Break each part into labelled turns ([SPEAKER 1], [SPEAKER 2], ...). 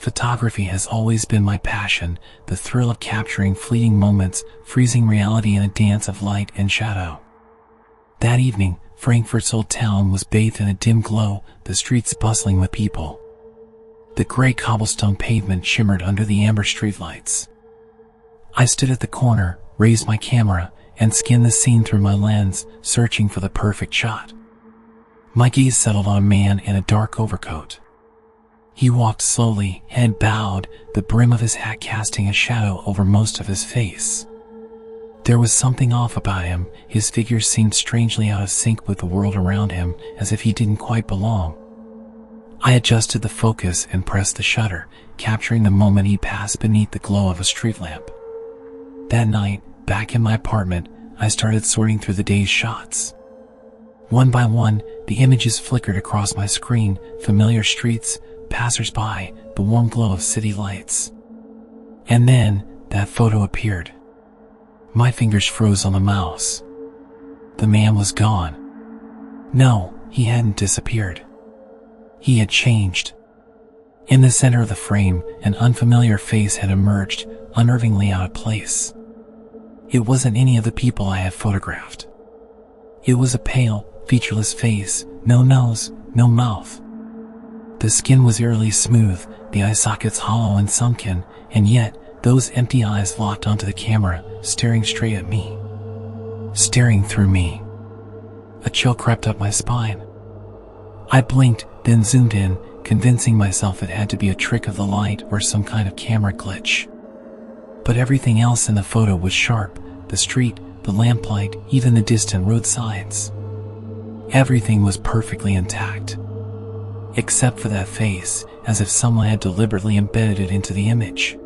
[SPEAKER 1] Photography has always been my passion, the thrill of capturing fleeting moments, freezing reality in a dance of light and shadow. That evening, Frankfurt's old town was bathed in a dim glow, the streets bustling with people. The gray cobblestone pavement shimmered under the amber streetlights. I stood at the corner, raised my camera, and scanned the scene through my lens, searching for the perfect shot. My gaze settled on a man in a dark overcoat. He walked slowly, head bowed, the brim of his hat casting a shadow over most of his face. There was something off about him. His figure seemed strangely out of sync with the world around him, as if he didn't quite belong. I adjusted the focus and pressed the shutter, capturing the moment he passed beneath the glow of a street lamp. That night, back in my apartment, I started sorting through the day's shots. One by one, the images flickered across my screen, familiar streets, passers-by, the warm glow of city lights. And then, that photo appeared. My fingers froze on the mouse. The man was gone. No, he hadn't disappeared. He had changed. In the center of the frame, an unfamiliar face had emerged, unnervingly out of place. It wasn't any of the people I had photographed. It was a pale, featureless face, no nose, no mouth. The skin was eerily smooth, the eye sockets hollow and sunken, and yet, those empty eyes locked onto the camera, staring straight at me. Staring through me. A chill crept up my spine. I blinked, then zoomed in, convincing myself it had to be a trick of the light or some kind of camera glitch. But everything else in the photo was sharp, the street, the lamplight, even the distant roadsides. Everything was perfectly intact. Except for that face, as if someone had deliberately embedded it into the image.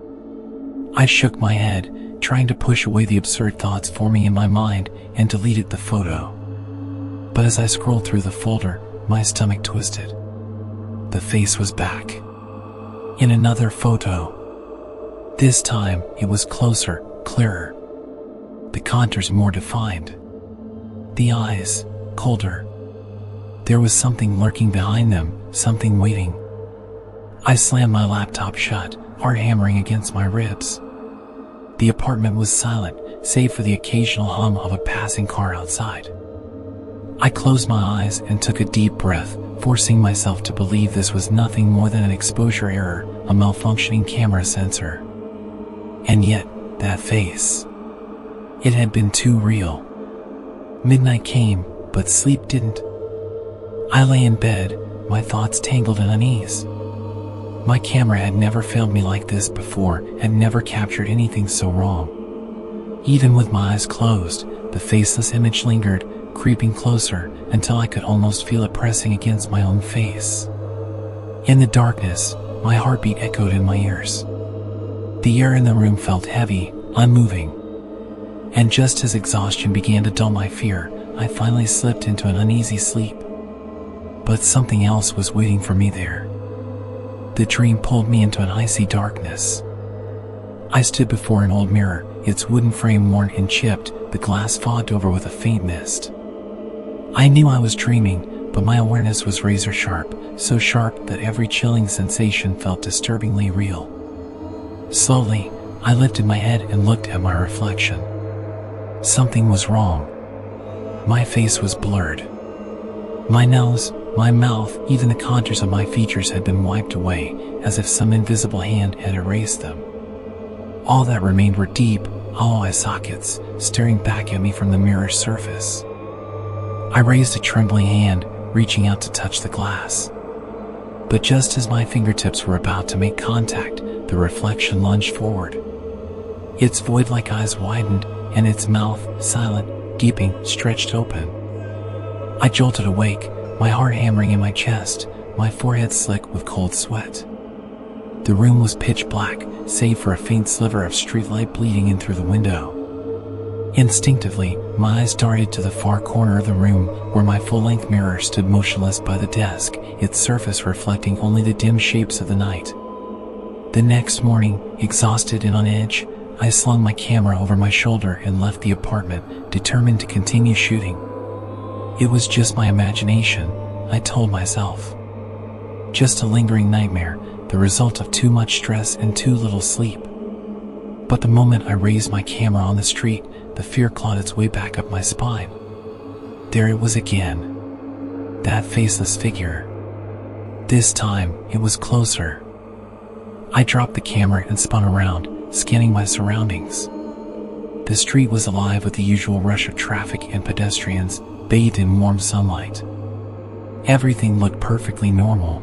[SPEAKER 1] I shook my head, trying to push away the absurd thoughts forming in my mind, and deleted the photo. But as I scrolled through the folder, my stomach twisted. The face was back. In another photo. This time, it was closer, clearer. The contours more defined. The eyes, colder. There was something lurking behind them, something waiting. I slammed my laptop shut, heart hammering against my ribs. The apartment was silent, save for the occasional hum of a passing car outside. I closed my eyes and took a deep breath, forcing myself to believe this was nothing more than an exposure error, a malfunctioning camera sensor. And yet, that face. It had been too real. Midnight came, but sleep didn't. I lay in bed, my thoughts tangled in unease. My camera had never failed me like this before, had never captured anything so wrong. Even with my eyes closed, the faceless image lingered, creeping closer, until I could almost feel it pressing against my own face. In the darkness, my heartbeat echoed in my ears. The air in the room felt heavy, unmoving. And just as exhaustion began to dull my fear, I finally slipped into an uneasy sleep. But something else was waiting for me there. The dream pulled me into an icy darkness. I stood before an old mirror, its wooden frame worn and chipped, the glass fogged over with a faint mist. I knew I was dreaming, but my awareness was razor sharp, so sharp that every chilling sensation felt disturbingly real. Slowly, I lifted my head and looked at my reflection. Something was wrong. My face was blurred. My nose, my mouth, even the contours of my features had been wiped away, as if some invisible hand had erased them. All that remained were deep, hollow eye sockets, staring back at me from the mirror's surface. I raised a trembling hand, reaching out to touch the glass. But just as my fingertips were about to make contact, the reflection lunged forward. Its void-like eyes widened, and its mouth, silent, gaping, stretched open. I jolted awake, my heart hammering in my chest, my forehead slick with cold sweat. The room was pitch black, save for a faint sliver of streetlight bleeding in through the window. Instinctively, my eyes darted to the far corner of the room, where my full-length mirror stood motionless by the desk, its surface reflecting only the dim shapes of the night. The next morning, exhausted and on edge, I slung my camera over my shoulder and left the apartment, determined to continue shooting. It was just my imagination, I told myself. Just a lingering nightmare, the result of too much stress and too little sleep. But the moment I raised my camera on the street, the fear clawed its way back up my spine. There it was again. That faceless figure. This time, it was closer. I dropped the camera and spun around, scanning my surroundings. The street was alive with the usual rush of traffic and pedestrians, bathed in warm sunlight. Everything looked perfectly normal.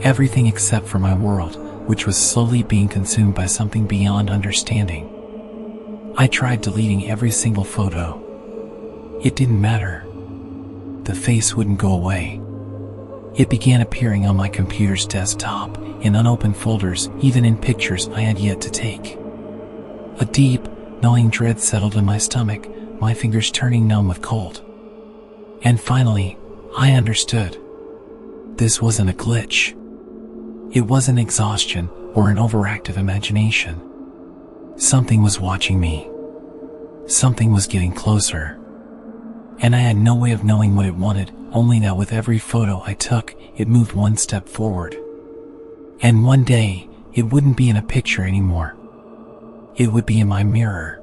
[SPEAKER 1] Everything except for my world, which was slowly being consumed by something beyond understanding. I tried deleting every single photo. It didn't matter. The face wouldn't go away. It began appearing on my computer's desktop, in unopened folders, even in pictures I had yet to take. A deep, gnawing dread settled in my stomach, my fingers turning numb with cold. And finally, I understood. This wasn't a glitch. It wasn't exhaustion or an overactive imagination. Something was watching me. Something was getting closer. And I had no way of knowing what it wanted, only that with every photo I took, it moved one step forward. And one day, it wouldn't be in a picture anymore. It would be in my mirror.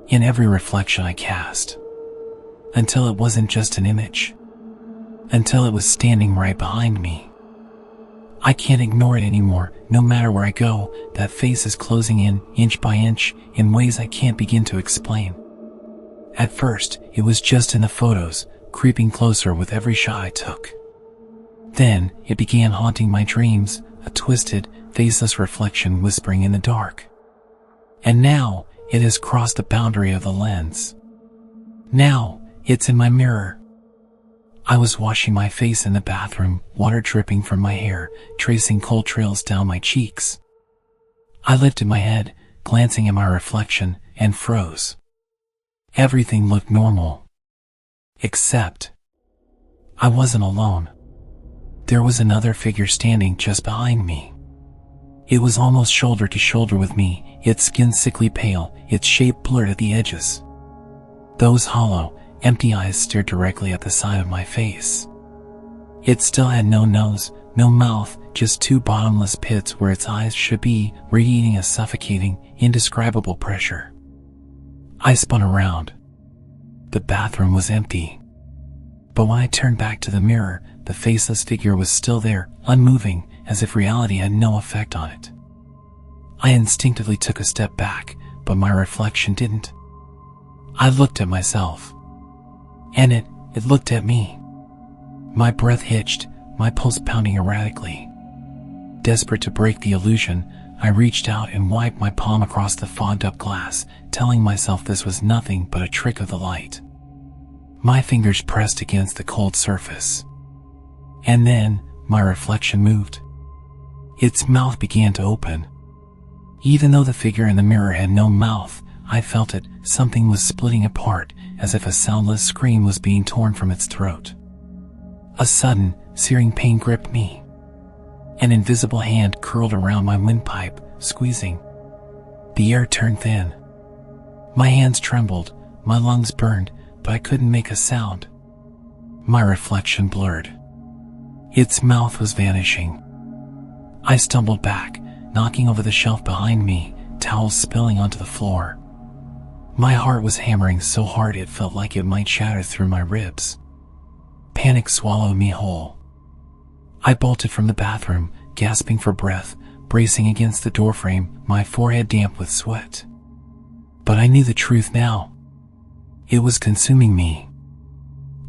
[SPEAKER 1] In every reflection I cast. Until it wasn't just an image. Until it was standing right behind me. I can't ignore it anymore. No matter where I go, that face is closing in, inch by inch, in ways I can't begin to explain. At first, it was just in the photos, creeping closer with every shot I took. Then, it began haunting my dreams, a twisted, faceless reflection whispering in the dark. And now, it has crossed the boundary of the lens. Now, it's in my mirror. I was washing my face in the bathroom, water dripping from my hair, tracing cold trails down my cheeks. I lifted my head, glancing at my reflection, and froze. Everything looked normal. Except, I wasn't alone. There was another figure standing just behind me. It was almost shoulder to shoulder with me, its skin sickly pale, its shape blurred at the edges. Those hollow, empty eyes stared directly at the side of my face. It still had no nose, no mouth, just two bottomless pits where its eyes should be, radiating a suffocating, indescribable pressure. I spun around. The bathroom was empty. But when I turned back to the mirror, the faceless figure was still there, unmoving, as if reality had no effect on it. I instinctively took a step back, but my reflection didn't. I looked at myself. And it looked at me. My breath hitched, my pulse pounding erratically. Desperate to break the illusion, I reached out and wiped my palm across the fogged-up glass, telling myself this was nothing but a trick of the light. My fingers pressed against the cold surface. And then, my reflection moved. Its mouth began to open. Even though the figure in the mirror had no mouth, I felt it, something was splitting apart, as if a soundless scream was being torn from its throat. A sudden, searing pain gripped me. An invisible hand curled around my windpipe, squeezing. The air turned thin. My hands trembled, my lungs burned, but I couldn't make a sound. My reflection blurred. Its mouth was vanishing. I stumbled back, knocking over the shelf behind me, towels spilling onto the floor. My heart was hammering so hard it felt like it might shatter through my ribs. Panic swallowed me whole. I bolted from the bathroom, gasping for breath, bracing against the doorframe, my forehead damp with sweat. But I knew the truth now. It was consuming me.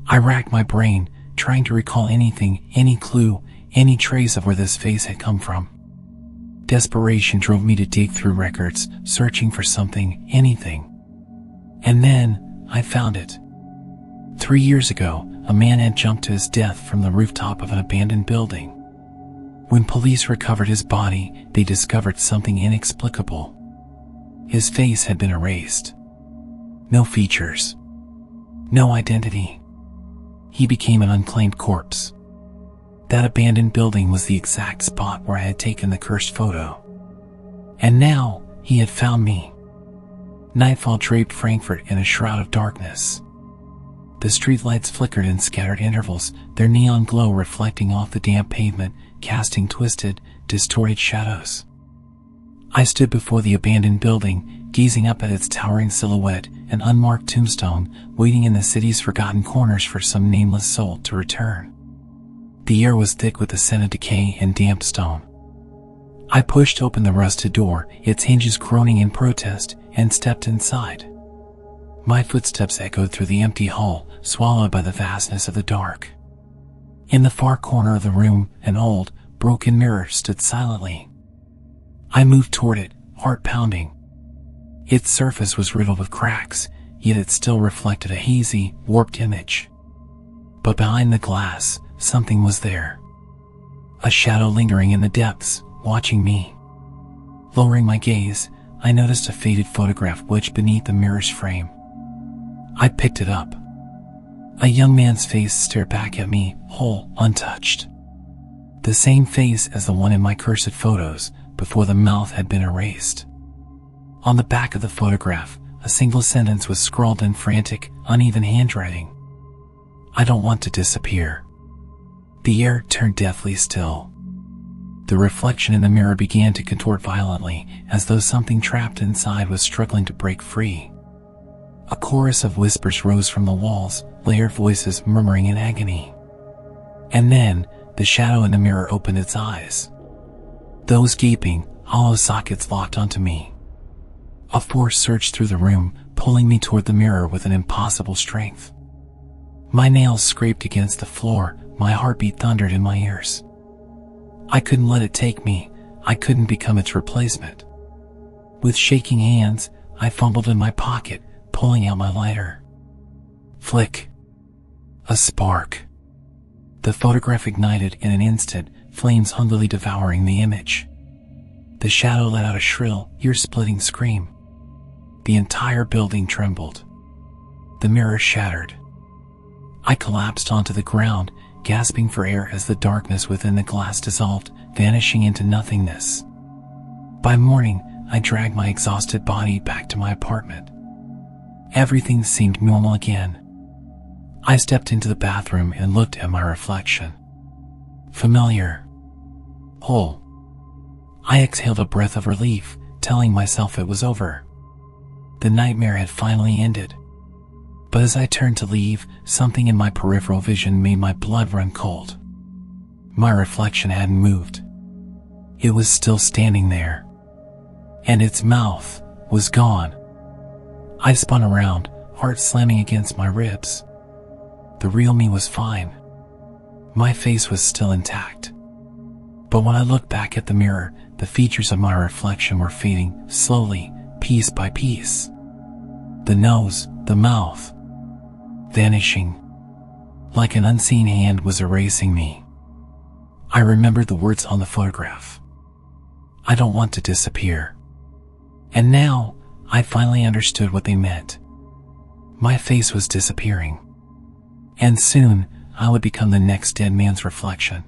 [SPEAKER 1] I racked my brain, trying to recall anything, any clue, any trace of where this face had come from. Desperation drove me to dig through records, searching for something, anything. And then, I found it. 3 years ago, a man had jumped to his death from the rooftop of an abandoned building. When police recovered his body, they discovered something inexplicable. His face had been erased. No features. No identity. He became an unclaimed corpse. That abandoned building was the exact spot where I had taken the cursed photo. And now, he had found me. Nightfall draped Frankfurt in a shroud of darkness. The streetlights flickered in scattered intervals, their neon glow reflecting off the damp pavement, casting twisted, distorted shadows. I stood before the abandoned building, gazing up at its towering silhouette, an unmarked tombstone, waiting in the city's forgotten corners for some nameless soul to return. The air was thick with the scent of decay and damp stone. I pushed open the rusted door, its hinges groaning in protest, and stepped inside. My footsteps echoed through the empty hall, swallowed by the vastness of the dark. In the far corner of the room, an old, broken mirror stood silently. I moved toward it, heart pounding. Its surface was riddled with cracks, yet it still reflected a hazy, warped image. But behind the glass, something was there. A shadow lingering in the depths, watching me. Lowering my gaze, I noticed a faded photograph wedged beneath the mirror's frame. I picked it up. A young man's face stared back at me, whole, untouched. The same face as the one in my cursed photos, before the mouth had been erased. On the back of the photograph, a single sentence was scrawled in frantic, uneven handwriting. I don't want to disappear. The air turned deathly still. The reflection in the mirror began to contort violently, as though something trapped inside was struggling to break free. A chorus of whispers rose from the walls, layered voices murmuring in agony. And then, the shadow in the mirror opened its eyes. Those gaping, hollow sockets locked onto me. A force surged through the room, pulling me toward the mirror with an impossible strength. My nails scraped against the floor, my heartbeat thundered in my ears. I couldn't let it take me, I couldn't become its replacement. With shaking hands, I fumbled in my pocket, pulling out my lighter. Flick. A spark. The photograph ignited in an instant, flames hungrily devouring the image. The shadow let out a shrill, ear-splitting scream. The entire building trembled. The mirror shattered. I collapsed onto the ground, gasping for air as the darkness within the glass dissolved, vanishing into nothingness. By morning, I dragged my exhausted body back to my apartment. Everything seemed normal again. I stepped into the bathroom and looked at my reflection. Familiar. Whole. I exhaled a breath of relief, telling myself it was over. The nightmare had finally ended. But as I turned to leave, something in my peripheral vision made my blood run cold. My reflection hadn't moved. It was still standing there. And its mouth was gone. I spun around, heart slamming against my ribs. The real me was fine. My face was still intact. But when I looked back at the mirror, the features of my reflection were fading, slowly, piece by piece. The nose, the mouth, vanishing. Like an unseen hand was erasing me. I remembered the words on the photograph. I don't want to disappear. And now, I finally understood what they meant. My face was disappearing. And soon, I would become the next dead man's reflection.